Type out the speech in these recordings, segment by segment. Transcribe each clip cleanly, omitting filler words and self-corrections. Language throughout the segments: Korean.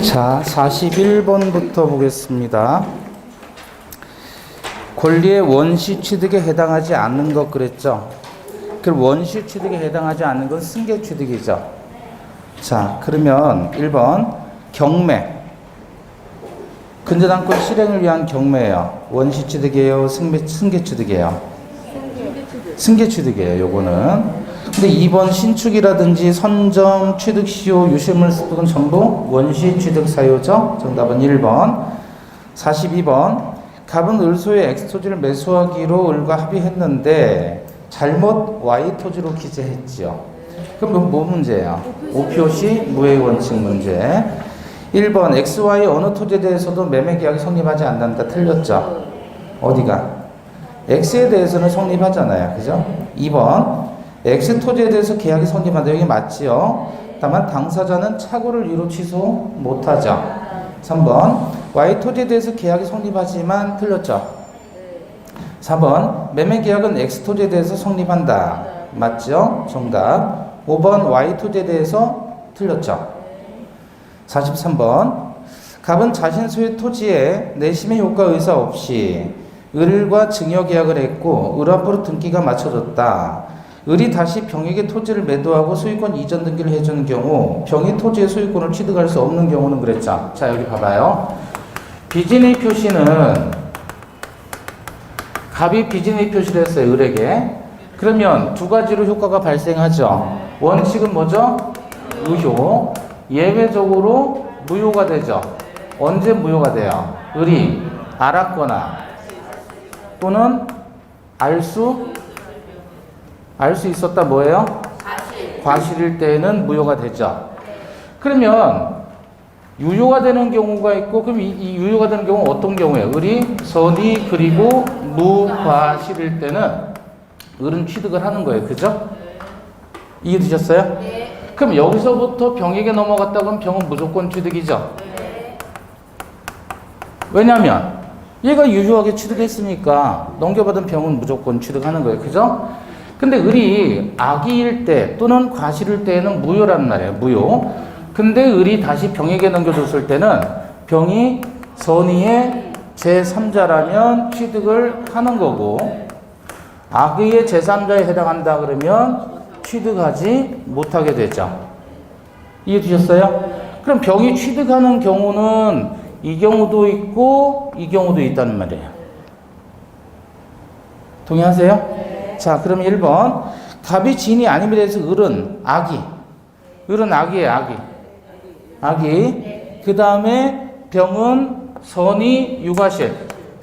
자, 41번부터 보겠습니다. 권리의 원시 취득에 해당하지 않는 것 그랬죠? 그 원시 취득에 해당하지 않는 건 승계 취득이죠. 자, 그러면 1번 경매. 근저당권 실행을 위한 경매예요. 원시 취득이에요? 승계 취득이에요? 승계 취득이에요, 요거는. 근데 2번 신축이라든지 선점, 취득 시효, 유실물 습득은 전부 원시 취득 사유죠. 정답은 1번. 42번 갑은 을소의 X토지를 매수하기로 을과 합의했는데 잘못 Y토지로 기재했지요. 그럼 뭐 문제예요? 오표시 무효의 원칙 문제. 1번 XY 어느 토지에 대해서도 매매계약이 성립하지 않는다. 틀렸죠? 어디가? X에 대해서는 성립하잖아요. 그죠? 2번 X 토지에 대해서 계약이 성립한다. 여기 맞지요? 다만 당사자는 착오를 이루 취소 못하죠. 3번 Y 토지에 대해서 계약이 성립하지만 틀렸죠. 4번 매매계약은 X 토지에 대해서 성립한다. 맞죠? 정답. 5번 Y 토지에 대해서 틀렸죠. 43번 갑은 자신 소유 토지에 내심의 효과 의사 없이 을과 증여계약을 했고 을 앞으로 등기가 맞춰졌다. 을이 다시 병에게 토지를 매도하고 소유권 이전 등기를 해주는 경우 병이 토지의 소유권을 취득할 수 없는 경우는 그랬죠. 자, 여기 봐봐요. 비진의 표시는 갑이 비진의 표시를 했어요. 을에게. 그러면 두 가지로 효과가 발생하죠. 원칙은 뭐죠? 의효. 예외적으로 무효가 되죠. 언제 무효가 돼요? 을이 알았거나 또는 알 수 있었다. 뭐예요? 과실일 때에는 무효가 되죠. 그러면 유효가 되는 경우가 있고, 그럼 이 유효가 되는 경우는 어떤 경우예요? 을이 선의 그리고 무과실일 때는 을은 취득을 하는 거예요. 그죠? 이해되셨어요? 네. 그럼 여기서부터 병에게 넘어갔다 그러면 병은 무조건 취득이죠. 네. 왜냐하면 얘가 유효하게 취득했으니까 넘겨받은 병은 무조건 취득하는 거예요. 그죠? 근데 을이 악의일 때 또는 과실일 때에는 무효란 말이에요. 무효. 근데 을이 다시 병에게 넘겨줬을 때는 병이 선의의 제3자라면 취득을 하는 거고 악의의 제3자에 해당한다 그러면 취득하지 못하게 되죠. 이해되셨어요? 그럼 병이 취득하는 경우는 이 경우도 있고 이 경우도 있다는 말이에요. 동의하세요? 네. 자, 그럼 1번 갑이 진이 아님에 대해서 을은 악의. 을은 악의예요. 악의. 그 다음에 병은 선의 유과실.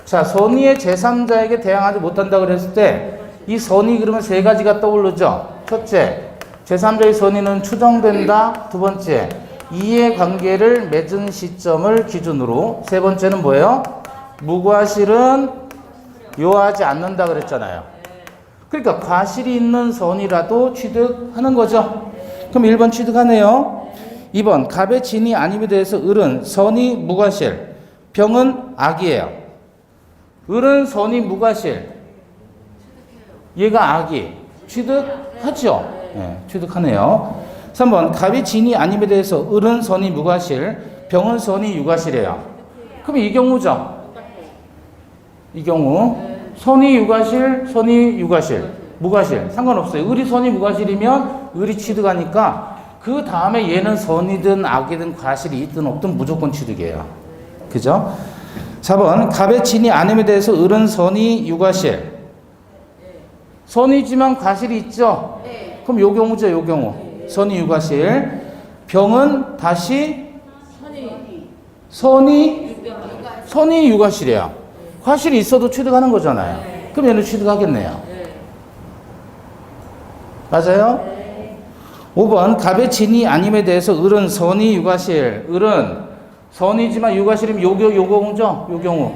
자, 선의의 제3자에게 대항하지 못한다 그랬을 때 이 선의 그러면 세 가지가 떠오르죠. 첫째, 제3자의 선의는 추정된다. 두 번째, 이해관계를 맺은 시점을 기준으로. 세 번째는 뭐예요? 무과실은 요하지 않는다 그랬잖아요. 그러니까 과실이 있는 선이라도 취득하는 거죠. 그럼 1번 취득하네요. 2번 갑의 진이 아님에 대해서 을은 선의 무과실, 병은 악이에요. 을은 선의 무과실, 얘가 악이 취득하죠. 네, 취득하네요. 3번 갑이 진이 아님에 대해서 을은 선의 무과실, 병은 선의 유과실이에요. 그럼 이 경우죠. 이 경우 선의 유과실, 선의 유과실, 무과실 상관없어요. 을이 선의 무과실이면 을이 취득하니까 그 다음에 얘는 선이든 악이든 과실이 있든 없든 무조건 취득이에요. 그죠? 4번 갑의 진이 아님에 대해서 을은 선의 유과실, 선이지만 과실이 있죠? 그럼 요 경우죠. 요 경우 선의 유과실, 병은 다시 선의 유과실이에요. 과실이 있어도 취득하는 거잖아요. 그럼 얘는 취득하겠네요. 맞아요? 5번 갑의 진이 아님에 대해서 을은 선의 유과실, 을은 선이지만 유과실이면 요 경우죠? 요 경우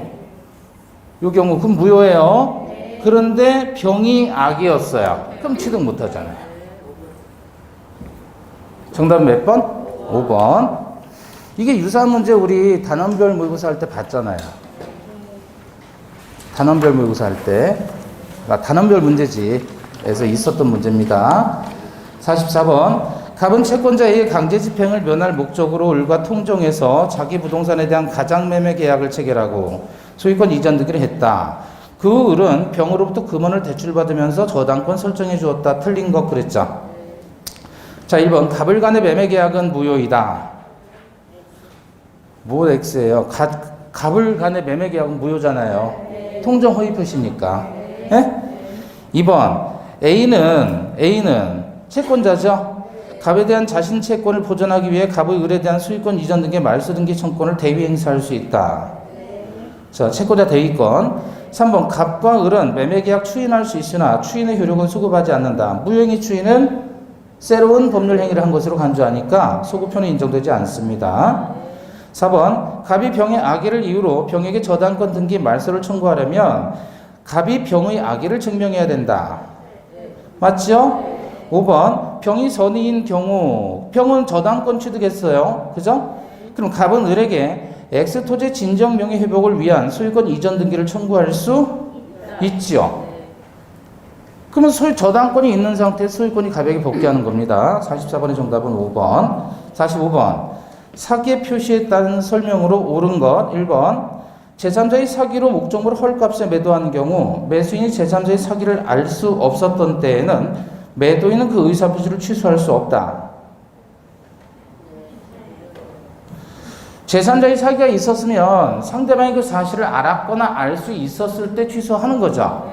그럼 무효예요. 그런데 병이 악이었어요. 그럼 취득 못하잖아요. 정답 몇 번? 5번. 이게 유사한 문제 우리 단원별 모의고사 할 때 봤잖아요. 단원별 모의고사 할 때, 단원별 문제집에서 있었던 문제입니다. 44번 갑은 채권자의 강제 집행을 면할 목적으로 을과 통정해서 자기 부동산에 대한 가장매매 계약을 체결하고 소유권 이전 등기를 했다. 그 을은 병으로부터 금원을 대출받으면서 저당권 설정해 주었다. 틀린 것 그랬죠. 자, 1번 갑을 간의 매매 계약은 무효이다. 뭐 X예요? 갑을 간의 매매 계약은 무효잖아요. 통정 허위 표시니까. 예? 2번 A는 채권자죠. 갑에 대한 자신 채권을 보존하기 위해 갑의 을에 대한 소유권 이전 등의 말소 등기 청권을 대위 행사할 수 있다. 자, 채권자 대위권. 3번 갑과 을은 매매계약 추인할 수 있으나 추인의 효력은 수급하지 않는다. 무효행위 추인은 새로운 법률 행위를 한 것으로 간주하니까 소급효는 인정되지 않습니다. 4번 갑이 병의 악의를 이유로 병에게 저당권 등기 말소를 청구하려면 갑이 병의 악의를 증명해야 된다. 맞죠? 5번 병이 선의인 경우 병은 저당권 취득했어요. 그죠? 그럼 갑은 을에게 X토지 진정 명의 회복을 위한 소유권 이전 등기를 청구할 수 있죠. 그러면 저당권이 있는 상태에서 소유권이 갑에게 복귀하는 겁니다. 44번의 정답은 5번. 45번 사기의 표시에 따른 설명으로 옳은 것. 1번 제3자의 사기로 목적물을 헐값에 매도하는 경우 매수인이 제3자의 사기를 알 수 없었던 때에는 매도인은 그 의사표시를 취소할 수 없다. 제3자의 사기가 있었으면 상대방이 그 사실을 알았거나 알 수 있었을 때 취소하는 거죠.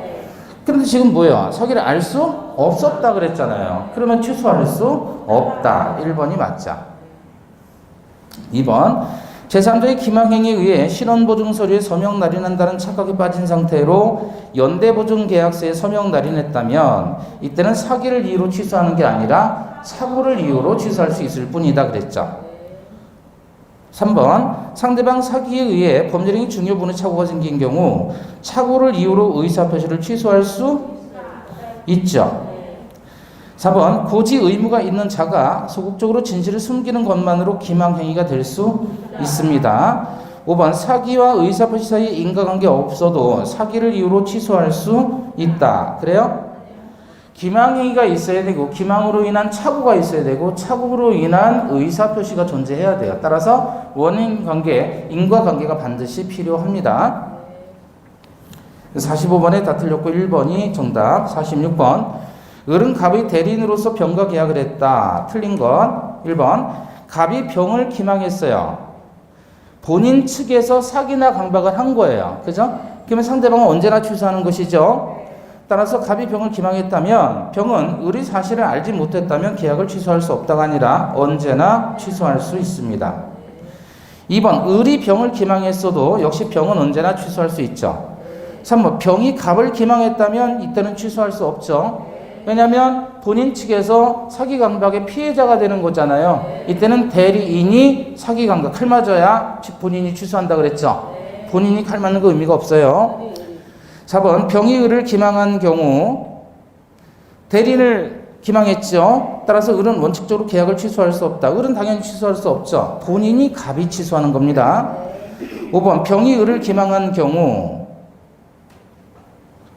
그런데 지금 뭐야? 사기를 알 수 없었다 그랬잖아요. 그러면 취소할 수 없다. 1번이 맞자. 2번 제3자의 기망행위에 의해 신원보증 서류에 서명 날인한다는 착각에 빠진 상태로 연대보증계약서에 서명 날인했다면 이때는 사기를 이유로 취소하는 게 아니라 사고를 이유로 취소할 수 있을 뿐이다 그랬죠. 3번 상대방 사기에 의해 법률행위 중요분의 착오가 생긴 경우 착오를 이유로 의사표시를 취소할 수 있죠. 4번 고지 의무가 있는 자가 소극적으로 진실을 숨기는 것만으로 기망행위가 될 수 있습니다. 5번 사기와 의사표시 사이에 인과관계 없어도 사기를 이유로 취소할 수 있다. 그래요? 기망행위가 있어야 되고 기망으로 인한 착오가 있어야 되고 착오로 인한 의사표시가 존재해야 돼요. 따라서 원인관계, 인과관계가 반드시 필요합니다. 45번에 다 틀렸고 1번이 정답. 46번 을은 갑의 대리인으로서 병과 계약을 했다. 틀린 건 1번 갑이 병을 기망했어요. 본인 측에서 사기나 강박을 한 거예요. 그죠? 그러면 상대방은 언제나 취소하는 것이죠. 따라서 갑이 병을 기망했다면 병은 을이 사실을 알지 못했다면 계약을 취소할 수 없다가 아니라 언제나 취소할 수 있습니다. 2번 을이 병을 기망했어도 역시 병은 언제나 취소할 수 있죠. 3번 병이 갑을 기망했다면 이때는 취소할 수 없죠. 왜냐하면 본인 측에서 사기 강박의 피해자가 되는 거잖아요. 이때는 대리인이 사기 강박 칼 맞아야 본인이 취소한다 그랬죠. 본인이 칼 맞는 거 의미가 없어요. 4번 병이 을을 기망한 경우 대리인을 기망했죠. 따라서 을은 원칙적으로 계약을 취소할 수 없다. 을은 당연히 취소할 수 없죠. 본인이 갑이 취소하는 겁니다. 5번 병이 을을 기망한 경우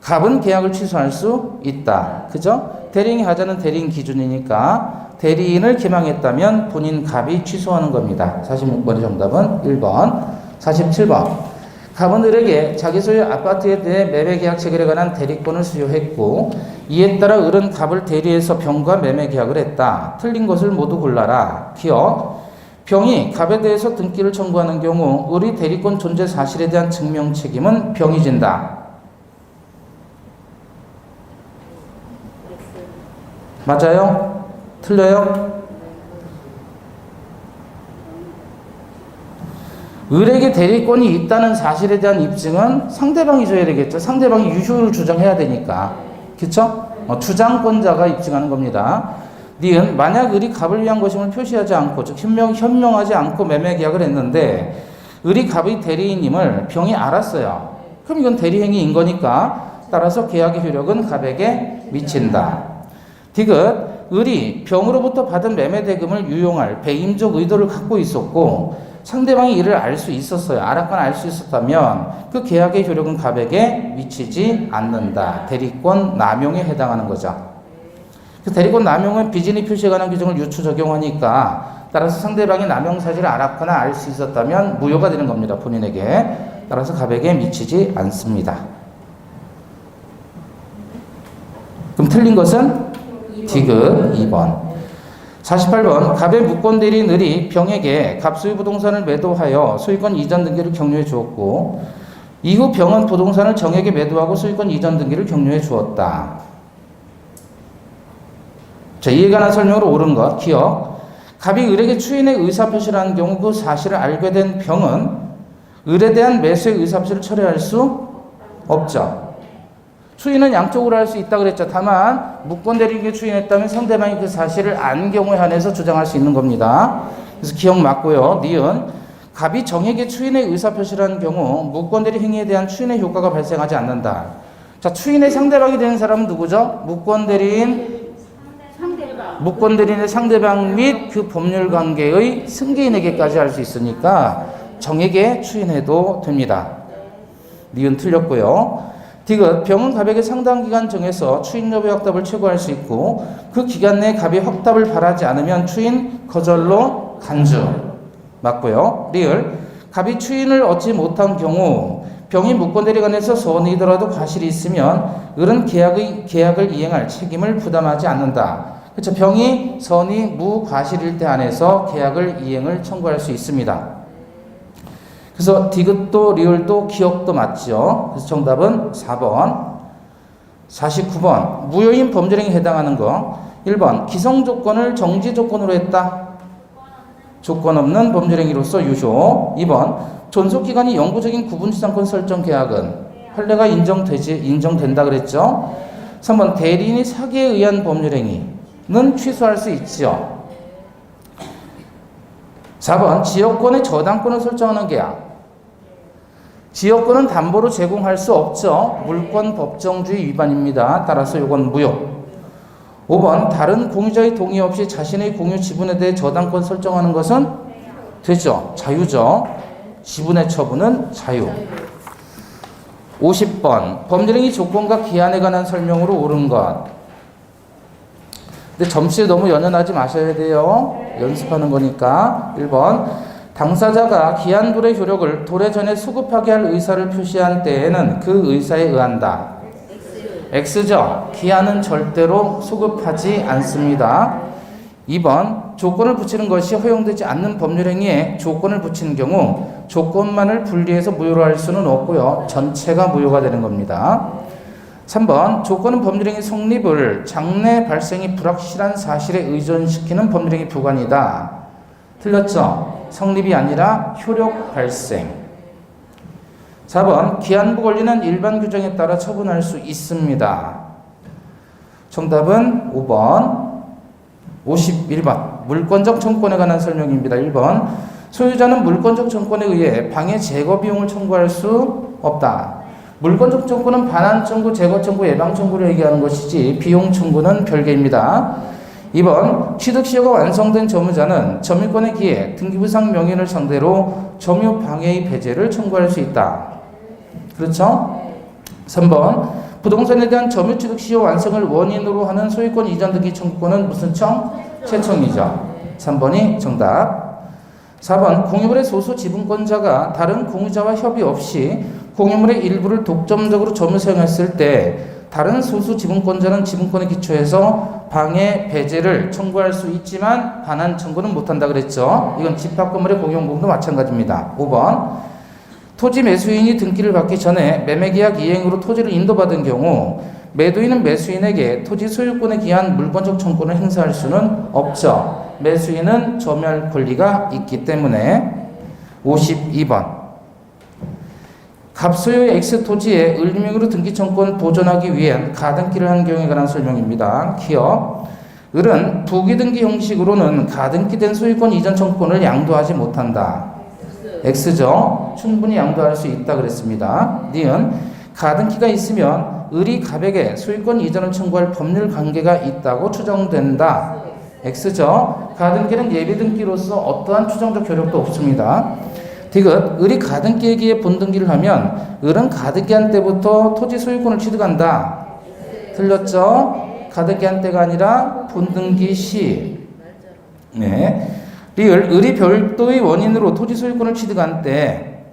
갑은 계약을 취소할 수 있다. 그죠? 대리인이 하자는 대리인 기준이니까 대리인을 기망했다면 본인 갑이 취소하는 겁니다. 46번의 정답은 1번. 47번 갑은 을에게 자기 소유 아파트에 대해 매매 계약 체결에 관한 대리권을 수여했고 이에 따라 을은 갑을 대리해서 병과 매매 계약을 했다. 틀린 것을 모두 골라라. 기억. 병이 갑에 대해서 등기를 청구하는 경우 을이 대리권 존재 사실에 대한 증명 책임은 병이 진다. 맞아요? 틀려요? 을에게 대리권이 있다는 사실에 대한 입증은 상대방이 줘야 되겠죠. 상대방이 유효를 주장해야 되니까. 그쵸? 주장권자가 입증하는 겁니다. 니은 만약 을이 갑을 위한 것임을 표시하지 않고 즉 현명하지 않고 매매 계약을 했는데 을이 갑의 대리인임을 병이 알았어요. 그럼 이건 대리행위인 거니까 따라서 계약의 효력은 갑에게 미친다. 디귿 을이 병으로부터 받은 매매 대금을 유용할 배임적 의도를 갖고 있었고 상대방이 이를 알 수 있었어요. 알았거나 알 수 있었다면 그 계약의 효력은 갑에게 미치지 않는다. 대리권 남용에 해당하는 거죠. 대리권 남용은 비진이 표시에 관한 규정을 유추 적용하니까 따라서 상대방이 남용 사실을 알았거나 알 수 있었다면 무효가 되는 겁니다. 본인에게. 따라서 갑에게 미치지 않습니다. 그럼 틀린 것은 디귿 2번. 48번 갑의 무권대리인 을이 병에게 갑 소유 부동산을 매도하여 소유권 이전 등기를 격려해 주었고 이후 병은 부동산을 정에게 매도하고 소유권 이전 등기를 격려해 주었다. 자, 이에 관한 설명으로 옳은 것 기억. 갑이 을에게 추인의 의사표시를 한 경우 그 사실을 알게 된 병은 을에 대한 매수의 의사표시를 철회할 수 없죠. 추인은 양쪽으로 할 수 있다 그랬죠. 다만 무권대리인에게 추인했다면 상대방이 그 사실을 안 경우에 한해서 주장할 수 있는 겁니다. 그래서 기억 맞고요. 니은 갑이 정에게 추인의 의사표시를 한 경우 무권대리 행위에 대한 추인의 효과가 발생하지 않는다. 자, 추인의 상대방이 되는 사람은 누구죠? 무권대리인의 상대방 및 그 법률관계의 승계인에게까지 할 수 있으니까 정에게 추인해도 됩니다. 니은 틀렸고요. 디귿 병은 갑에게 상당 기간 정해서 추인 여부의 확답을 최고할 수 있고 그 기간 내에 갑이 확답을 바라지 않으면 추인 거절로 간주. 맞고요. 리을 갑이 추인을 얻지 못한 경우 병이 무권대리 간에서 소원이더라도 과실이 있으면 을은 계약을 이행할 책임을 부담하지 않는다. 그렇죠. 병이 선이 무과실일 때 안에서 계약을 이행을 청구할 수 있습니다. 그래서 디귿도 리을도 기억도 맞죠. 그래서 정답은 4번. 49번 무효인 범죄행위에 해당하는 거. 1번 기성조건을 정지조건으로 했다. 조건 없는 범죄행위로서 유효. 2번 존속기간이 영구적인 구분지상권 설정 계약은 판례가 인정된다 그랬죠. 3번 대리인이 사기에 의한 법률행위는 취소할 수 있죠. 4번 지역권의 저당권을 설정하는 계약. 지역권은 담보로 제공할 수 없죠. 물권 법정주의 위반입니다. 따라서 이건 무효. 5번 다른 공유자의 동의 없이 자신의 공유 지분에 대해 저당권 설정하는 것은 되죠. 자유죠. 지분의 처분은 자유. 50번 범죄행위 조건과 기한에 관한 설명으로 옳은 것. 근데 점수에 너무 연연하지 마셔야 돼요. 연습하는 거니까. 1번 당사자가 기한불의 효력을 도래전에 수급하게 할 의사를 표시한 때에는 그 의사에 의한다. X죠. 기한은 절대로 수급하지 않습니다. 2번 조건을 붙이는 것이 허용되지 않는 법률행위에 조건을 붙이는 경우 조건만을 분리해서 무효로 할 수는 없고요. 전체가 무효가 되는 겁니다. 3번 조건은 법률행위 성립을 장래 발생이 불확실한 사실에 의존시키는 법률행위 부관이다. 틀렸죠? 성립이 아니라 효력 발생. 4번 기한부 권리는 일반 규정에 따라 처분할 수 있습니다. 정답은 5번. 51번 물권적 청구권에 관한 설명입니다. 1번 소유자는 물권적 청구권에 의해 방해 제거 비용을 청구할 수 없다. 물권적 청구는 반환 청구, 제거 청구, 예방 청구를 얘기하는 것이지 비용 청구는 별개입니다. 2번 취득 시효가 완성된 점유자는 점유권의 기해 등기부상 명의인을 상대로 점유 방해의 배제를 청구할 수 있다. 그렇죠? 3번 부동산에 대한 점유 취득 시효 완성을 원인으로 하는 소유권 이전 등기 청구권은 무슨 청? 채청이죠. 3번이 정답. 4번 공유물의 소수 지분권자가 다른 공유자와 협의 없이 공유물의 일부를 독점적으로 점유 사용했을 때 다른 소수 지분권자는 지분권에 기초해서 방해 배제를 청구할 수 있지만 반환 청구는 못한다 그랬죠. 이건 집합건물의 공용보험도 마찬가지입니다. 5번 토지 매수인이 등기를 받기 전에 매매계약 이행으로 토지를 인도받은 경우 매도인은 매수인에게 토지 소유권에 기한 물권적 청구권을 행사할 수는 없죠. 매수인은 점유할 권리가 있기 때문에. 52번 갑소유의 X 토지에 을명의로 등기청구권 보존하기 위한 가등기를 한 경우에 관한 설명입니다. 기억 을은 부기등기 형식으로는 가등기된 소유권 이전 청구권을 양도하지 못한다. X죠. 충분히 양도할 수 있다 그랬습니다. 니은 가등기가 있으면 을이 갑에게 소유권 이전을 청구할 법률 관계가 있다고 추정된다. X죠. 가등기는 예비등기로서 어떠한 추정적 효력도 없습니다. 디귿 을이 가등기에 본등기를 하면 을은 가등기한 때부터 토지 소유권을 취득한다. 틀렸죠? 가득히 한 때가 아니라 분등기 시. 네. 리을 을이 별도의 원인으로 토지 소유권을 취득한 때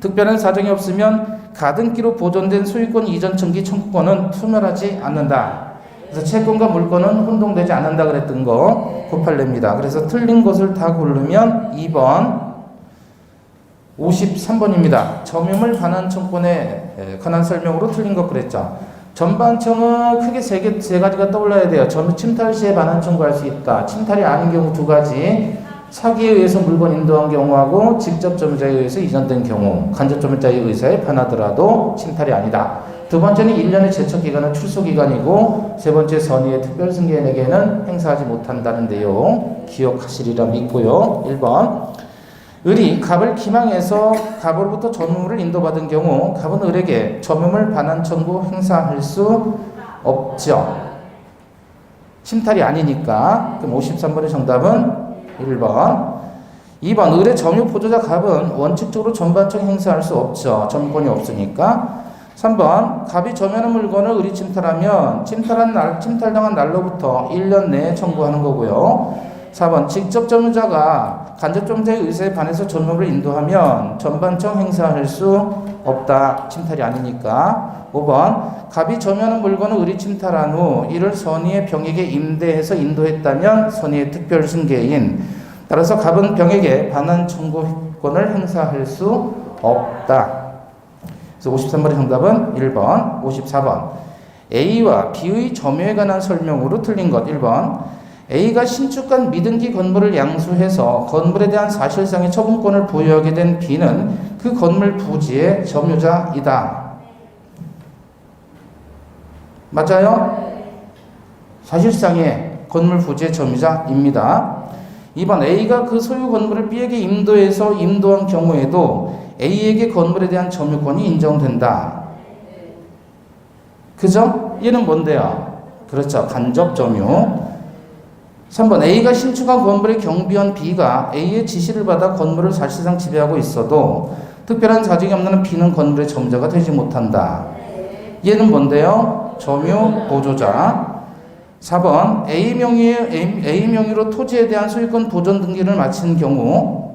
특별한 사정이 없으면 가등기로 보존된 소유권 이전 청기 청구권은 소멸하지 않는다. 그래서 채권과 물권은 혼동되지 않는다 그랬던 거 곱할렙니다. 그래서 틀린 것을 다 고르면 2번 53번입니다. 점유물 반환 청구권에 관한 설명으로 틀린 것 그랬죠. 전반청은 크게 세 가지가 떠올라야 돼요. 점유 침탈 시에 반환 청구할 수 있다. 침탈이 아닌 경우 두 가지. 사기에 의해서 물건 인도한 경우하고 직접 점유자에 의해서 이전된 경우. 간접 점유자의 의사에 반하더라도 침탈이 아니다. 두 번째는 1년의 제척 기간은 출소 기간이고 세 번째 선의의 특별 승계인에게는 행사하지 못한다는 내용 기억하시리라 믿고요. 1번 을이 갑을 기망해서 갑으로부터 점유물을 인도받은 경우 갑은 을에게 점유물 반환 청구 행사할 수 없죠. 침탈이 아니니까. 그럼 53번의 정답은 1번. 2번 을의 점유 보조자 갑은 원칙적으로 전반청 행사할 수 없죠. 점유권이 없으니까. 3번 갑이 점유하는 물건을 을이 침탈하면 침탈당한 날로부터 1년 내에 청구하는 거고요. 4번 직접 점유자가 간접 점유자의 의사에 반해서 점유물을 인도하면 전반청 행사할 수 없다. 침탈이 아니니까. 5번 갑이 점유하는 물건을 을이 침탈한 후 이를 선의의 병에게 임대해서 인도했다면 선의의 특별 승계인. 따라서 갑은 병에게 반환 청구권을 행사할 수 없다. 그래서 53번의 정답은 1번. 54번 A와 B의 점유에 관한 설명으로 틀린 것 1번 A가 신축한 미등기 건물을 양수해서 건물에 대한 사실상의 처분권을 보유하게 된 B는 그 건물 부지의 점유자이다. 맞아요? 사실상의 건물 부지의 점유자입니다. 2번 A가 그 소유 건물을 B에게 임도해서 임도한 경우에도 A에게 건물에 대한 점유권이 인정된다. 그죠? 얘는 뭔데요? 그렇죠. 간접 점유. 3번 A가 신축한 건물의 경비원 B가 A의 지시를 받아 건물을 사실상 지배하고 있어도 특별한 사정이 없는 한 B는 건물의 점유자가 되지 못한다. 얘는 뭔데요? 점유 보조자. 4번 A 명의로 토지에 대한 소유권 보존 등기를 마친 경우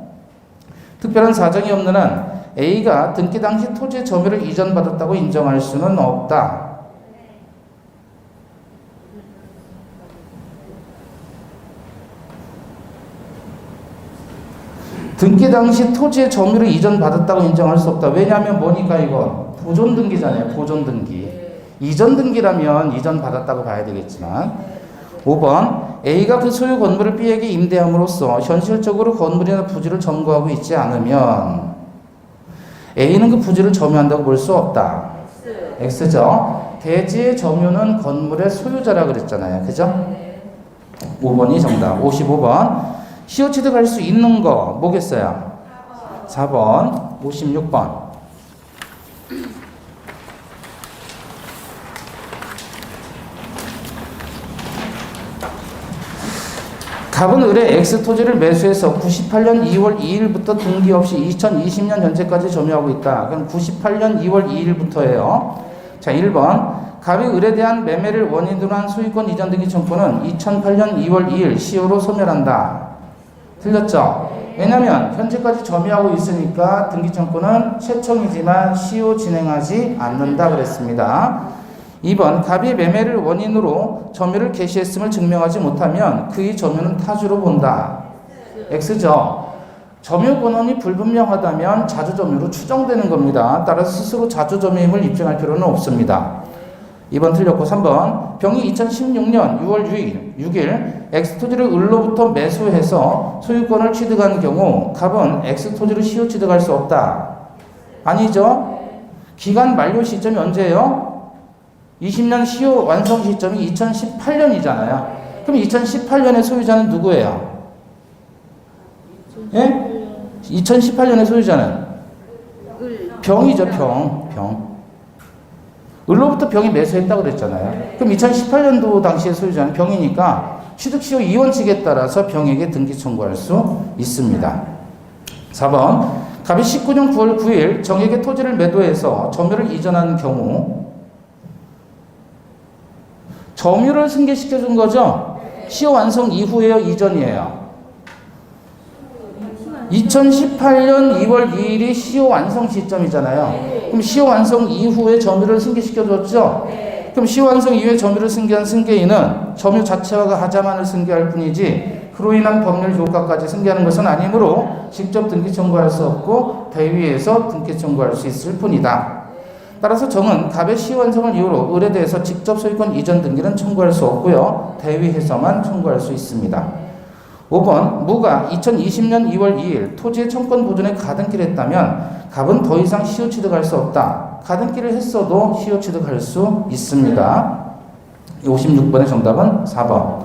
특별한 사정이 없는 한 A가 등기 당시 토지의 점유를 이전받았다고 인정할 수는 없다. 등기 당시 토지의 점유를 이전받았다고 인정할 수 없다. 왜냐하면 뭐니까 이건 보존 등기잖아요. 보존 등기. 이전 등기라면 이전 받았다고 봐야 되겠지만 5번 A가 그 소유 건물을 B에게 임대함으로써 현실적으로 건물이나 부지를 점거하고 있지 않으면 A는 그 부지를 점유한다고 볼 수 없다. X죠. 대지의 점유는 건물의 소유자라 그랬잖아요. 그죠? 5번이 정답. 55번 시효 취득할 수 있는 거 뭐겠어요? 4번. 56번 갑은 을의 X토지를 매수해서 98년 2월 2일부터 등기 없이 2020년 현재까지 점유하고 있다. 그럼 98년 2월 2일부터예요. 자, 1번 갑이 을에 대한 매매를 원인으로 한 소유권 이전 등기 청구는 2008년 2월 2일 시효로 소멸한다. 틀렸죠? 왜냐면 현재까지 점유하고 있으니까 등기 청구는 최청이지만 시효 진행하지 않는다 그랬습니다. 2번 갑이 매매를 원인으로 점유를 개시했음을 증명하지 못하면 그의 점유는 타주로 본다. X죠. 점유 권한이 불분명하다면 자주점유로 추정되는 겁니다. 따라서 스스로 자주점유임을 입증할 필요는 없습니다. 2번 틀렸고 3번 병이 2016년 6월 6일 X토지를 을로부터 매수해서 소유권을 취득한 경우 갑은 X토지를 시효 취득할 수 없다. 아니죠. 기간 만료 시점이 언제예요? 20년 시효 완성 시점이 2018년이잖아요. 그럼 2018년의 소유자는 누구예요? 예? 2018년의 소유자는? 병이죠, 병. 을로부터 병이 매수했다고 그랬잖아요. 그럼 2018년도 당시의 소유자는 병이니까 취득시효 이원칙에 따라서 병에게 등기 청구할 수 있습니다. 4번 갑이 19년 9월 9일 정에게 토지를 매도해서 점유를 이전한 경우 점유를 승계시켜 준 거죠? 시효 완성 이후예요, 이전이에요? 2018년 2월 2일이 시효 완성 시점이잖아요. 그럼 시효 완성 이후에 점유를 승계시켜 줬죠? 그럼 시효 완성 이후에 점유를 승계한 승계인은 점유 자체와 하자만을 승계할 뿐이지 그로 인한 법률 효과까지 승계하는 것은 아니므로 직접 등기 청구할 수 없고 대위에서 등기 청구할 수 있을 뿐이다. 따라서 정은 갑의 시효 완성을 이유로 을에 대해서 직접 소유권 이전 등기는 청구할 수 없고요. 대위에서만 청구할 수 있습니다. 5번 무가 2020년 2월 2일 토지의 청권 보존에 가등기를 했다면 갑은 더 이상 시효 취득할 수 없다. 가등기를 했어도 시효 취득할 수 있습니다. 56번의 정답은 4번.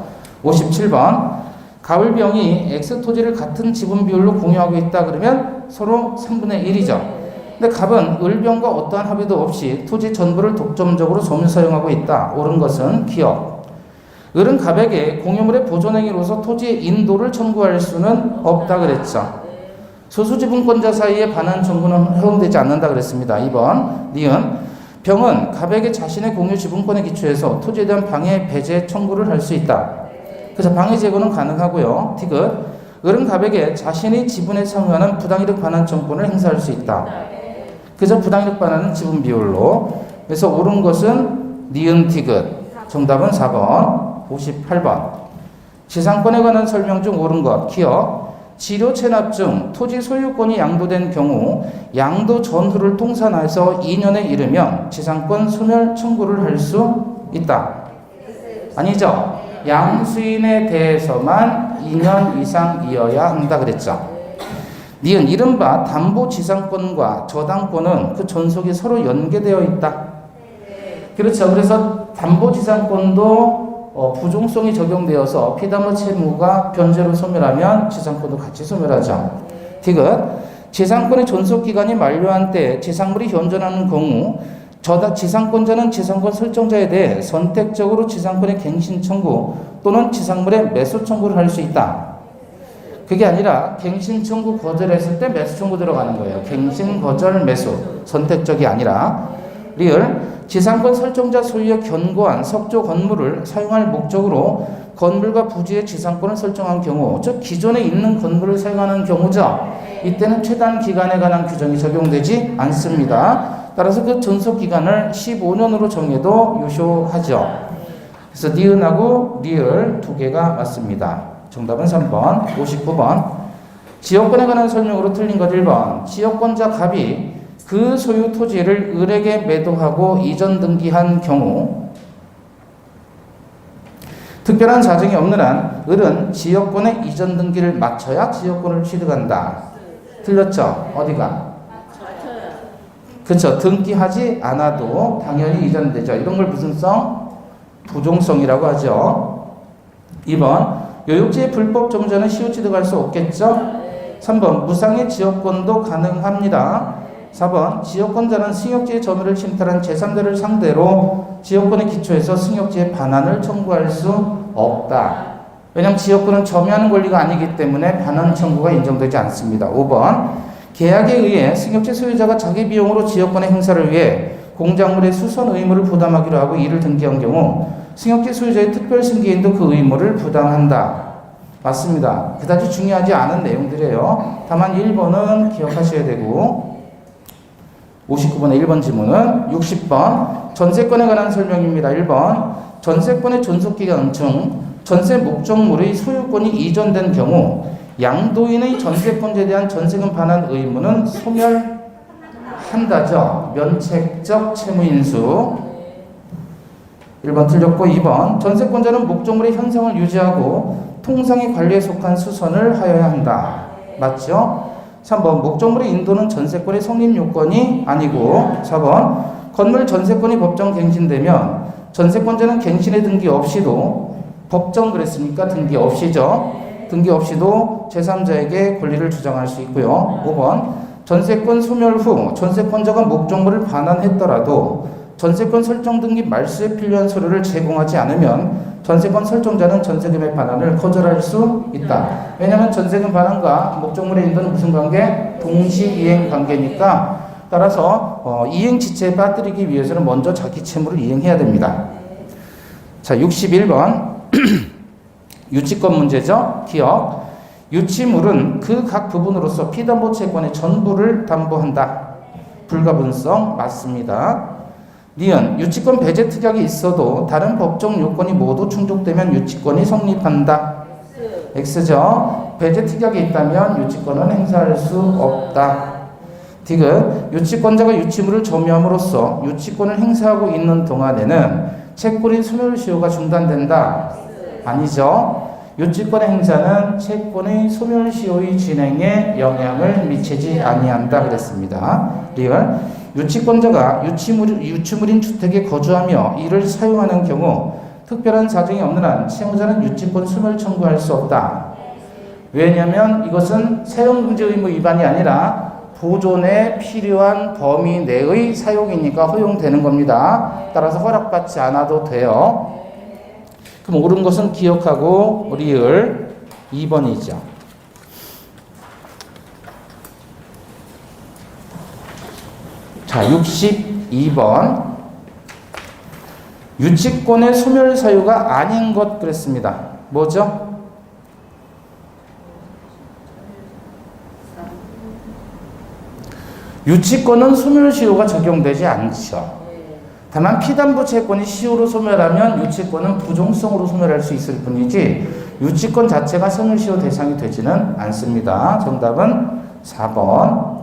57번 갑을병이 X토지를 같은 지분 비율로 공유하고 있다 그러면 서로 3분의 1이죠. 근데 갑은 을병과 어떠한 합의도 없이 토지 전부를 독점적으로 점유 사용하고 있다. 옳은 것은 기억. 을은 갑에게 공유물의 보존행위로서 토지의 인도를 청구할 수는 없다 그랬죠. 소수지분권자 사이의 반환 청구는 허용되지 않는다 그랬습니다. 2번 니은 병은 갑에게 자신의 공유 지분권에 기초해서 토지에 대한 방해, 배제 청구를 할 수 있다. 그래서 방해 제거는 가능하고요. 티귿 을은 갑에게 자신이 지분에 상여하는 부당이득 반환 청구를 행사할 수 있다. 그래서 부당이득 반환은 지분 비율로. 그래서 옳은 것은 니은 티귿. 정답은 4번. 58번 지상권에 관한 설명 중 옳은 것 기억 지료 체납 중 토지 소유권이 양도된 경우 양도 전후를 통산해서 2년에 이르면 지상권 소멸 청구를 할 수 있다. 아니죠. 양수인에 대해서만 2년 이상 이어야 한다 그랬죠. 니은 이른바 담보 지상권과 저당권은 그 존속이 서로 연계되어 있다. 그렇죠. 그래서 담보 지상권도 부종성이 적용되어서 피담보 채무가 변제로 소멸하면 지상권도 같이 소멸하죠. 디귿 지상권의 존속기간이 만료한 때 지상물이 현존하는 경우 지상권자는 지상권 설정자에 대해 선택적으로 지상권의 갱신 청구 또는 지상물의 매수 청구를 할 수 있다. 그게 아니라 갱신 청구 거절했을 때 매수 청구 들어가는 거예요. 갱신 거절 매수 선택적이 아니라. 리을 지상권 설정자 소유의 견고한 석조 건물을 사용할 목적으로 건물과 부지의 지상권을 설정한 경우, 즉 기존에 있는 건물을 사용하는 경우죠. 이때는 최단 기간에 관한 규정이 적용되지 않습니다. 따라서 그 존속 기간을 15년으로 정해도 유효하죠. 그래서 니은하고 리을 두 개가 맞습니다. 정답은 3번. 59번 지역권에 관한 설명으로 틀린 것 1번 지역권자 갑이 그 소유 토지를 을에게 매도하고 이전 등기한 경우 특별한 사정이 없는 한 을은 지역권의 이전 등기를 마쳐야 지역권을 취득한다. 틀렸죠? 어디가? 그렇죠. 등기하지 않아도 당연히 이전되죠. 이런 걸 무슨 성? 부종성이라고 하죠. 2번 요역지의 불법 점유자는 시효 취득할 수 없겠죠? 3번 무상의 지역권도 가능합니다. 4번 지역권자는 승역지의 점유를 침탈한 제3자를 상대로 지역권에 기초해서 승역지의 반환을 청구할 수 없다. 왜냐하면 지역권은 점유하는 권리가 아니기 때문에 반환 청구가 인정되지 않습니다. 5번 계약에 의해 승역지 소유자가 자기 비용으로 지역권의 행사를 위해 공작물의 수선 의무를 부담하기로 하고 이를 등기한 경우 승역지 소유자의 특별 승계인도 그 의무를 부담한다. 맞습니다. 그다지 중요하지 않은 내용들이에요. 다만 1번은 기억하셔야 되고 59번의 1번 지문은 60번 전세권에 관한 설명입니다. 1번 전세권의 존속기간 중 전세 목적물의 소유권이 이전된 경우 양도인의 전세권자에 대한 전세금 반환 의무는 소멸한다죠. 면책적 채무인수 1번 틀렸고 2번 전세권자는 목적물의 현상을 유지하고 통상의 관리에 속한 수선을 하여야 한다. 맞죠? 3번 목적물의 인도는 전세권의 성립 요건이 아니고 4번 건물 전세권이 법정 갱신되면 전세권자는 갱신의 등기 없이도 법정 그랬습니까? 등기 없이죠. 등기 없이도 제3자에게 권리를 주장할 수 있고요. 5번 전세권 소멸 후 전세권자가 목적물을 반환했더라도 전세권 설정 등기 말소에 필요한 서류를 제공하지 않으면 전세권 설정자는 전세금의 반환을 거절할 수 있다. 왜냐하면 전세금 반환과 목적물의 인도는 무슨 관계? 동시이행 관계니까 따라서 이행 지체에 빠뜨리기 위해서는 먼저 자기 채무를 이행해야 됩니다. 자, 61번. 유치권 문제죠. 기억. 유치물은 그 각 부분으로서 피담보 채권의 전부를 담보한다. 불가분성 맞습니다. 니은 유치권 배제 특약이 있어도 다른 법정 요건이 모두 충족되면 유치권이 성립한다. X죠. 배제 특약이 있다면 유치권은 행사할 수 없다. 디귿 유치권자가 유치물을 점유함으로써 유치권을 행사하고 있는 동안에는 채권의 소멸시효가 중단된다. 아니죠. 유치권의 행사는 채권의 소멸시효의 진행에 영향을 미치지 아니한다 그랬습니다. 리얼 유치권자가 유치물인 주택에 거주하며 이를 사용하는 경우 특별한 사정이 없는 한 채무자는 유치권 소멸 청구할 수 없다. 왜냐하면 이것은 사용금지 의무 위반이 아니라 보존에 필요한 범위 내의 사용이니까 허용되는 겁니다. 따라서 허락받지 않아도 돼요. 그럼 옳은 것은 기억하고 리을 2번이죠. 자, 62번. 유치권의 소멸 사유가 아닌 것 그랬습니다. 뭐죠? 유치권은 소멸시효가 적용되지 않죠. 다만 피담보 채권이 시효로 소멸하면 유치권은 부종성으로 소멸할 수 있을 뿐이지 유치권 자체가 소멸시효 대상이 되지는 않습니다. 정답은 4번.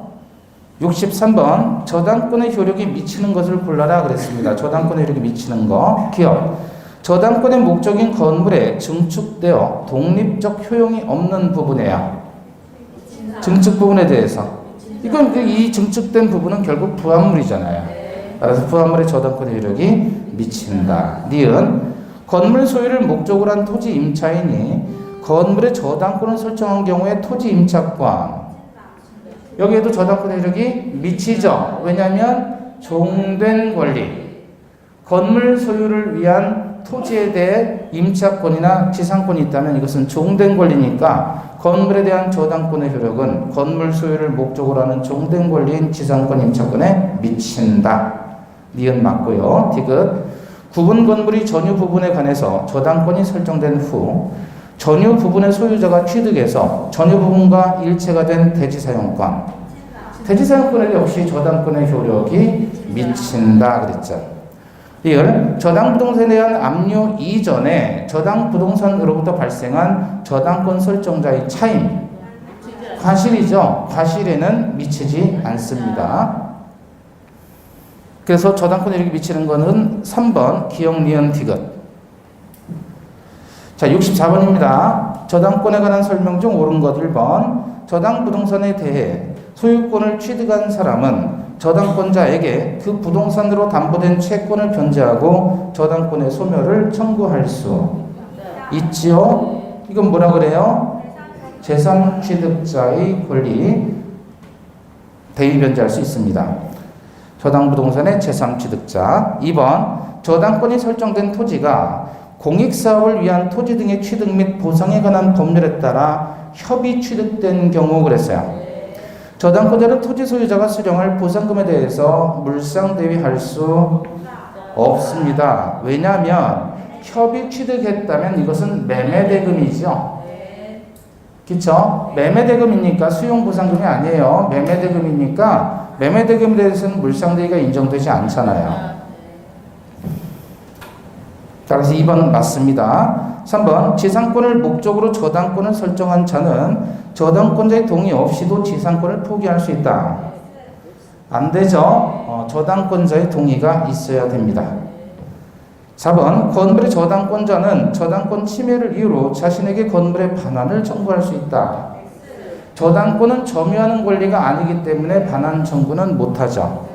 63번. 저당권의 효력이 미치는 것을 골라라 그랬습니다. 저당권의 효력이 미치는 거. 기억. 저당권의 목적인 건물에 증축되어 독립적 효용이 없는 부분이에요. 증축 부분에 대해서. 이건 이 증축된 부분은 결국 부합물이잖아요. 따라서 부합물의 저당권의 효력이 미친다. 니은 건물 소유를 목적으로 한 토지 임차인이 건물의 저당권을 설정한 경우에 토지 임차권 여기에도 저당권의 효력이 미치죠. 왜냐하면 종된 권리 건물 소유를 위한 토지에 대해 임차권이나 지상권이 있다면 이것은 종된 권리니까 건물에 대한 저당권의 효력은 건물 소유를 목적으로 하는 종된 권리인 지상권 임차권에 미친다. 니은 맞고요. 디귿 구분 건물이 전유 부분에 관해서 저당권이 설정된 후 전유 부분의 소유자가 취득해서 전유 부분과 일체가 된 대지사용권 대지사용권에 역시 저당권의 효력이 미친다 그랬죠. 리을 저당 부동산에 대한 압류 이전에 저당 부동산으로부터 발생한 저당권 설정자의 차임 과실이죠. 과실에는 미치지 않습니다. 그래서 저당권에 이렇게 미치는 것은 3번 기억 니은 디귿. 자, 64번입니다. 저당권에 관한 설명 중 옳은 것 1번. 저당 부동산에 대해 소유권을 취득한 사람은 저당권자에게 그 부동산으로 담보된 채권을 변제하고 저당권의 소멸을 청구할 수 있지요. 이건 뭐라 그래요? 제3취득자의 권리 대의 변제할 수 있습니다. 저당 부동산의 제3취득자. 2번 저당권이 설정된 토지가 공익사업을 위한 토지 등의 취득 및 보상에 관한 법률에 따라 협의 취득된 경우 그랬어요. 저당권자는 토지 소유자가 수령할 보상금에 대해서 물상대위할 수 없습니다. 왜냐하면 협의 취득했다면 이것은 매매대금이죠. 그렇죠? 매매대금이니까 수용보상금이 아니에요. 매매대금이니까 매매대금에 대해서는 물상대위가 인정되지 않잖아요. 따라서 2번 맞습니다. 3번 지상권을 목적으로 저당권을 설정한 자는 저당권자의 동의 없이도 지상권을 포기할 수 있다. 안 되죠. 저당권자의 동의가 있어야 됩니다. 4번 건물의 저당권자는 저당권 침해를 이유로 자신에게 건물의 반환을 청구할 수 있다. 저당권은 점유하는 권리가 아니기 때문에 반환 청구는 못하죠.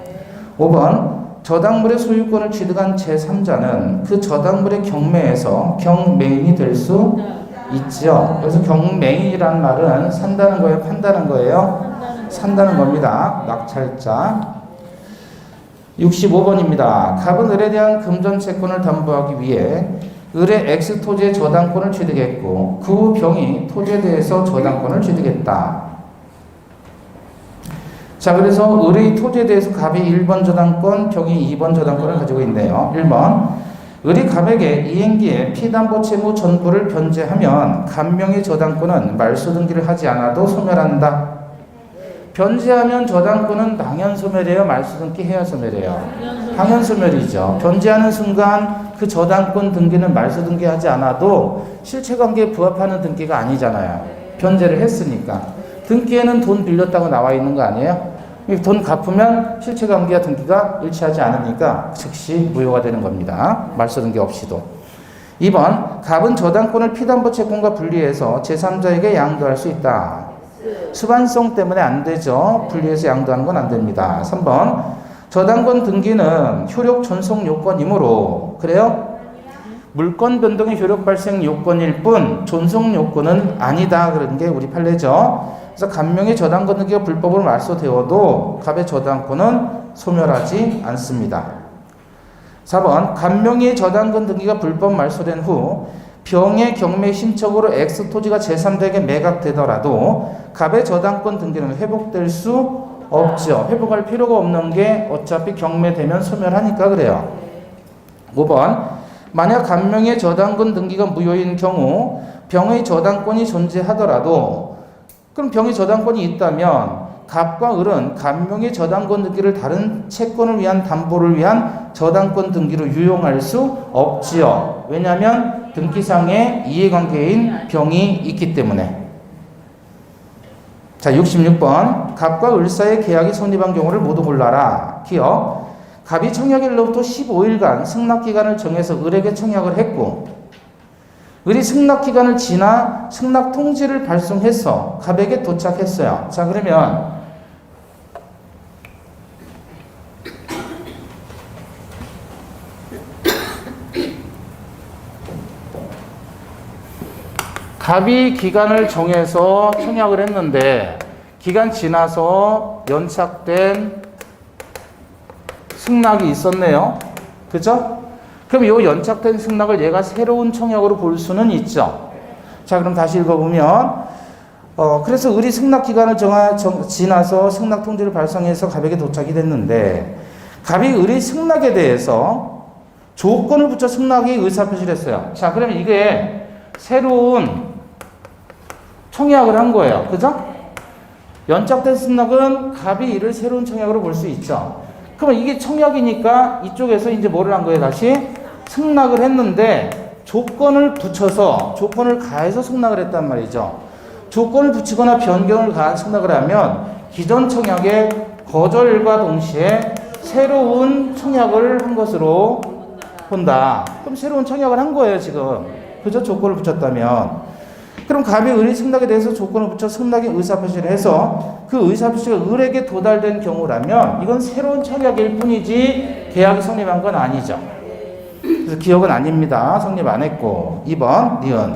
5번 저당물의 소유권을 취득한 제3자는 그 저당물의 경매에서 경매인이 될 수 있죠. 그래서 경매인이란 말은 산다는 거예요? 판다는 거예요? 산다는 겁니다. 낙찰자. 65번입니다. 갑은 을에 대한 금전 채권을 담보하기 위해 을의 X 토지의 저당권을 취득했고 그 후 병이 토지에 대해서 저당권을 취득했다. 자, 그래서 을의 토지에 대해서 갑이 1번 저당권, 병이 2번 저당권을 가지고 있네요. 1번 을이 갑에게 이행기에 피담보 채무 전부를 변제하면 감명의 저당권은 말소 등기를 하지 않아도 소멸한다. 변제하면 저당권은 당연 소멸이에요, 말소 등기 해야 소멸이에요? 당연 소멸이죠. 변제하는 순간 그 저당권 등기는 말소 등기하지 않아도 실체관계에 부합하는 등기가 아니잖아요. 변제를 했으니까. 등기에는 돈 빌렸다고 나와 있는 거 아니에요? 돈 갚으면 실체관계와 등기가 일치하지 않으니까 즉시 무효가 되는 겁니다. 말소 등기 없이도. 2번, 갑은 저당권을 피담보 채권과 분리해서 제3자에게 양도할 수 있다. 수반성 때문에 안 되죠. 분리해서 양도하는 건 안 됩니다. 3번, 저당권 등기는 효력 존속 요건이므로, 그래요? 물권 변동의 효력 발생 요건일 뿐 존속 요건은 아니다. 그런 게 우리 판례죠. 그래서 감명의 저당권 등기가 불법으로 말소되어도 갑의 저당권은 소멸하지 않습니다. 4번, 감명의 저당권 등기가 불법 말소된 후 병의 경매 신청으로 X 토지가 제3자에게 매각되더라도 갑의 저당권 등기는 회복될 수 없죠. 회복할 필요가 없는 게 어차피 경매되면 소멸하니까 그래요. 5번, 만약 감명의 저당권 등기가 무효인 경우 병의 저당권이 존재하더라도, 그럼 병의 저당권이 있다면 갑과 을은 감명의 저당권 등기를 다른 채권을 위한 담보를 위한 저당권 등기로 유용할 수 없지요. 왜냐하면 등기상의 이해관계인 병이 있기 때문에. 자, 66번, 갑과 을 사이의 계약이 성립한 경우를 모두 골라라. 기억, 갑이 청약일로부터 15일간 승낙기간을 정해서 을에게 청약을 했고, 을이 승낙기간을 지나 승낙통지를 발송해서 갑에게 도착했어요. 자, 그러면 갑이 기간을 정해서 청약을 했는데 기간 지나서 연착된 승낙이 있었네요. 그죠? 그럼 이 연착된 승낙을 얘가 새로운 청약으로 볼 수는 있죠. 자, 그럼 다시 읽어보면 그래서 을이 승낙 기간을 지나서 승낙 통지를 발송해서 갑에게 도착이 됐는데 갑이 을의 승낙에 대해서 조건을 붙여 승낙의 의사표시를 했어요. 자, 그러면 이게 새로운 청약을 한 거예요. 그죠? 연착된 승낙은 갑이 이를 새로운 청약으로 볼 수 있죠. 그러면 이게 청약이니까 이쪽에서 이제 뭐를 한 거예요? 다시 승낙을 했는데 조건을 붙여서 조건을 가해서 승낙을 했단 말이죠. 조건을 붙이거나 변경을 가한 승낙을 하면 기존 청약의 거절과 동시에 새로운 청약을 한 것으로 본다. 그럼 새로운 청약을 한 거예요, 지금. 그죠? 조건을 붙였다면. 그럼 갑이 을의 승낙에 대해서 조건을 붙여 승낙의 의사표시를 해서 그 의사표시가 을에게 도달된 경우라면 이건 새로운 청약일 뿐이지 계약이 성립한 건 아니죠. 그래서 기억은 아닙니다. 성립 안 했고. 2번 니은,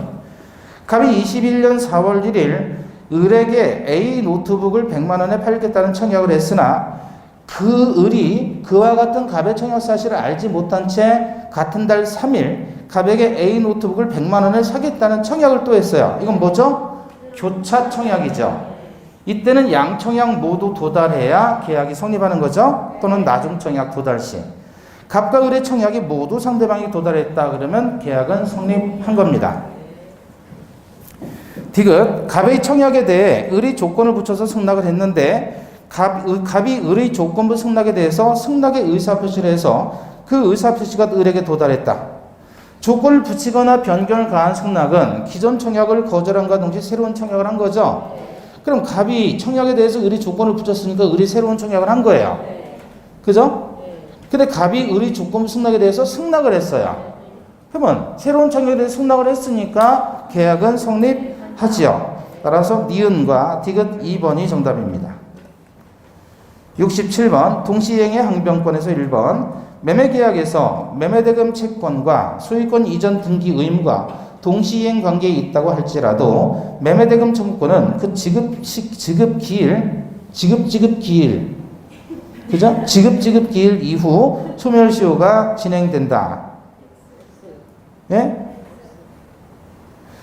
갑이 21년 4월 1일 을에게 A 노트북을 100만 원에 팔겠다는 청약을 했으나 그 을이 그와 같은 갑의 청약 사실을 알지 못한 채 같은 달 3일 갑에게 A 노트북을 100만 원에 사겠다는 청약을 또 했어요. 이건 뭐죠? 교차 청약이죠. 이때는 양 청약 모두 도달해야 계약이 성립하는 거죠. 또는 나중 청약 도달 시. 갑과 을의 청약이 모두 상대방이 도달했다 그러면 계약은 성립한 겁니다. 디귿, 갑의 청약에 대해 을이 조건을 붙여서 승낙을 했는데 갑이 을의 조건부 승낙에 대해서 승낙의 의사표시를 해서 그 의사표시가 을에게 도달했다. 조건을 붙이거나 변경을 가한 승낙은 기존 청약을 거절함과 동시에 새로운 청약을 한 거죠. 그럼 갑이 청약에 대해서 을이 조건을 붙였으니까 을이 새로운 청약을 한 거예요. 그죠? 근데 갑이 을의 조건부 승낙에 대해서 승낙을 했어요. 그러면 새로운 청약에 대해서 승낙을 했으니까 계약은 성립하지요. 따라서 니은과 디귿 2번이 정답입니다. 67번, 동시이행의 항변권에서 1번, 매매계약에서 매매대금 채권과 소유권 이전 등기 의무가 동시이행 관계에 있다고 할지라도 매매대금 청구권은 그 지급 기일, 그죠? 지급 기일 이후 소멸시효가 진행된다. 예?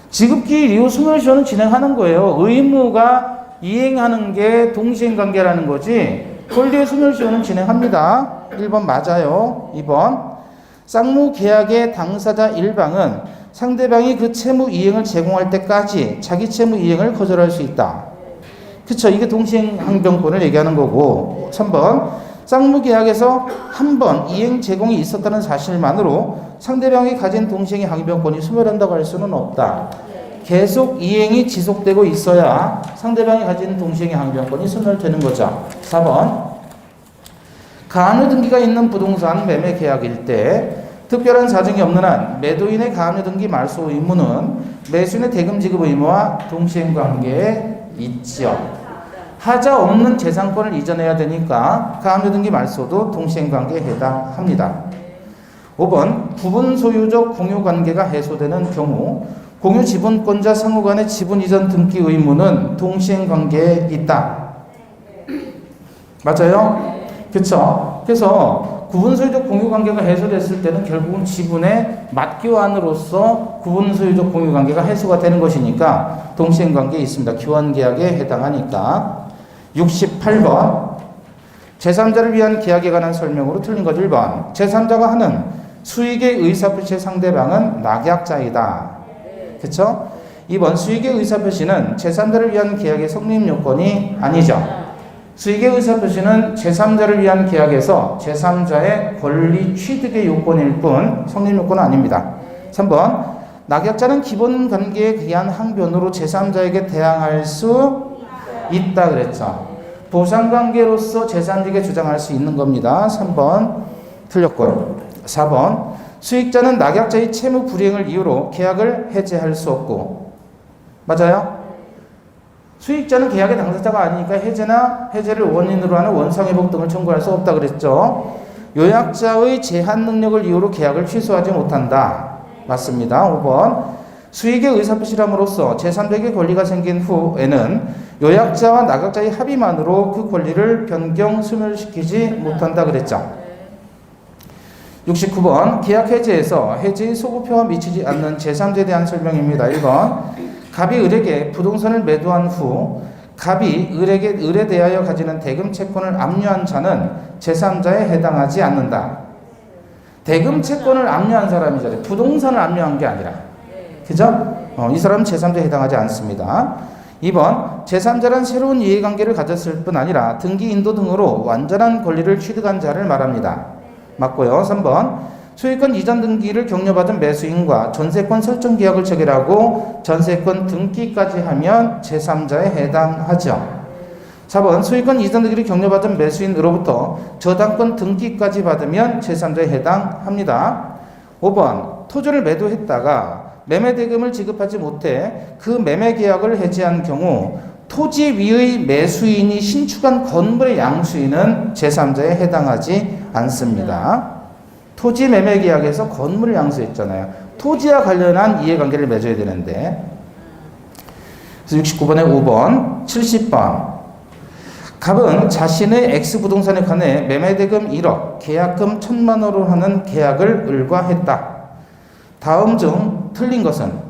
지급 기일 이후 소멸시효는 진행하는 거예요. 의무가 이행하는 게 동시행 관계라는 거지. 권리의 소멸시효는 진행합니다. 1번 맞아요. 2번. 쌍무 계약의 당사자 일방은 상대방이 그 채무 이행을 제공할 때까지 자기 채무 이행을 거절할 수 있다. 그쵸? 이게 동시행항변권을 얘기하는 거고. 3번 쌍무 계약에서 한 번 이행 제공이 있었다는 사실만으로 상대방이 가진 동시행의 항변권이 소멸한다고 할 수는 없다. 계속 이행이 지속되고 있어야 상대방이 가진 동시행의 항변권이 소멸되는 거죠. 4번 가압류 등기가 있는 부동산 매매 계약일 때 특별한 사정이 없는 한 매도인의 가압류 등기 말소 의무는 매수인의 대금 지급 의무와 동시행 관계에 있죠. 하자 없는 재산권을 이전해야 되니까 가압류 등기 말소도 동시행 관계에 해당합니다. 5번 부분 소유적 공유 관계가 해소되는 경우 공유 지분권자 상호 간의 지분 이전 등기 의무는 동시행 관계에 있다. 맞아요? 그렇죠? 그래서 구분 소유적 공유 관계가 해소됐을 때는 결국은 지분의 맞교환으로서 구분 소유적 공유 관계가 해소가 되는 것이니까 동시행 관계에 있습니다. 교환 계약에 해당하니까. 68번 제3자를 위한 계약에 관한 설명으로 틀린 것 1번 제3자가 하는 수익의 의사표시의 상대방은 낙약자이다. 그렇죠? 2번 수익의 의사표시는 제3자를 위한 계약의 성립 요건이 아니죠. 수익의 의사표시는 제3자를 위한 계약에서 제3자의 권리 취득의 요건일 뿐 성립 요건은 아닙니다. 3번 낙약자는 기본 관계에 의한 항변으로 제3자에게 대항할 수 있다 그랬죠. 보상관계로서 제3자에게 주장할 수 있는 겁니다. 3번 틀렸고요. 4번 수익자는 낙약자의 채무 불이행을 이유로 계약을 해제할 수 없고. 맞아요? 수익자는 계약의 당사자가 아니니까 해제나 해제를 원인으로 하는 원상회복 등을 청구할 수 없다 그랬죠. 요약자의 제한 능력을 이유로 계약을 취소하지 못한다. 맞습니다. 5번 수익의 의사표시함으로써 제3자에게 권리가 생긴 후에는 요약자와 낙약자의 합의만으로 그 권리를 변경 소멸시키지 못한다 그랬죠. 69번 계약 해제에서 해제의 소급효와 미치지 않는 제3자에 대한 설명입니다. 1번 갑이 을에게 부동산을 매도한 후 갑이 을에 대하여 가지는 대금 채권을 압류한 자는 제3자에 해당하지 않는다. 대금 채권을 압류한 사람이죠. 부동산을 압류한 게 아니라. 그죠? 이 사람은 제3자에 해당하지 않습니다. 2번 제3자란 새로운 이해관계를 가졌을 뿐 아니라 등기 인도 등으로 완전한 권리를 취득한 자를 말합니다. 맞고요. 3번 소유권 이전 등기를 격려받은 매수인과 전세권 설정 계약을 체결하고 전세권 등기까지 하면 제3자에 해당하죠. 4번 소유권 이전 등기를 격려받은 매수인으로부터 저당권 등기까지 받으면 제3자에 해당합니다. 5번 토지를 매도했다가 매매 대금을 지급하지 못해 그 매매 계약을 해지한 경우 토지 위의 매수인이 신축한 건물의 양수인은 제3자에 해당하지 않습니다. 토지 매매 계약에서 건물을 양수했잖아요. 토지와 관련한 이해관계를 맺어야 되는데. 그래서 69번에 5번, 70번. 갑은 자신의 X부동산에 관해 매매대금 1억, 계약금 1,000만 원으로 하는 계약을 을과 했다. 다음 중 틀린 것은?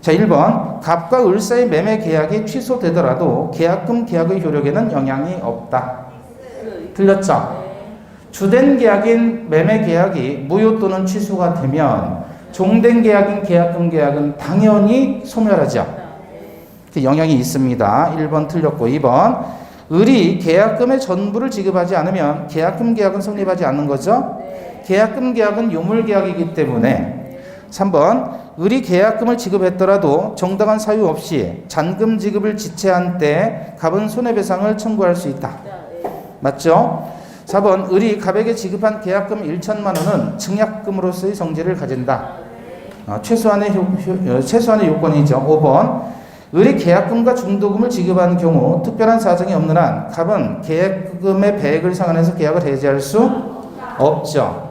자, 1번 갑과 을 사이 매매 계약이 취소되더라도 계약금 계약의 효력에는 영향이 없다. 틀렸죠? 주된 계약인 매매 계약이 무효 또는 취소가 되면 종된 계약인 계약금 계약은 당연히 소멸하죠. 영향이 있습니다. 1번 틀렸고 2번 을이 계약금의 전부를 지급하지 않으면 계약금 계약은 성립하지 않는 거죠. 계약금 계약은 요물 계약이기 때문에 3번 을이 계약금을 지급했더라도 정당한 사유 없이 잔금 지급을 지체한 때 갑은 손해배상을 청구할 수 있다. 맞죠? 4번 을이 갑에게 지급한 계약금 1,000만 원은 증약금으로서의 성질을 가진다. 최소한의 요건이죠. 5번 을이 계약금과 중도금을 지급한 경우 특별한 사정이 없는 한 갑은 계약금의 배액을 상환해서 계약을 해지할 수 없죠.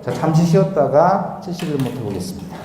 자, 잠시 쉬었다가 71부터 보겠습니다.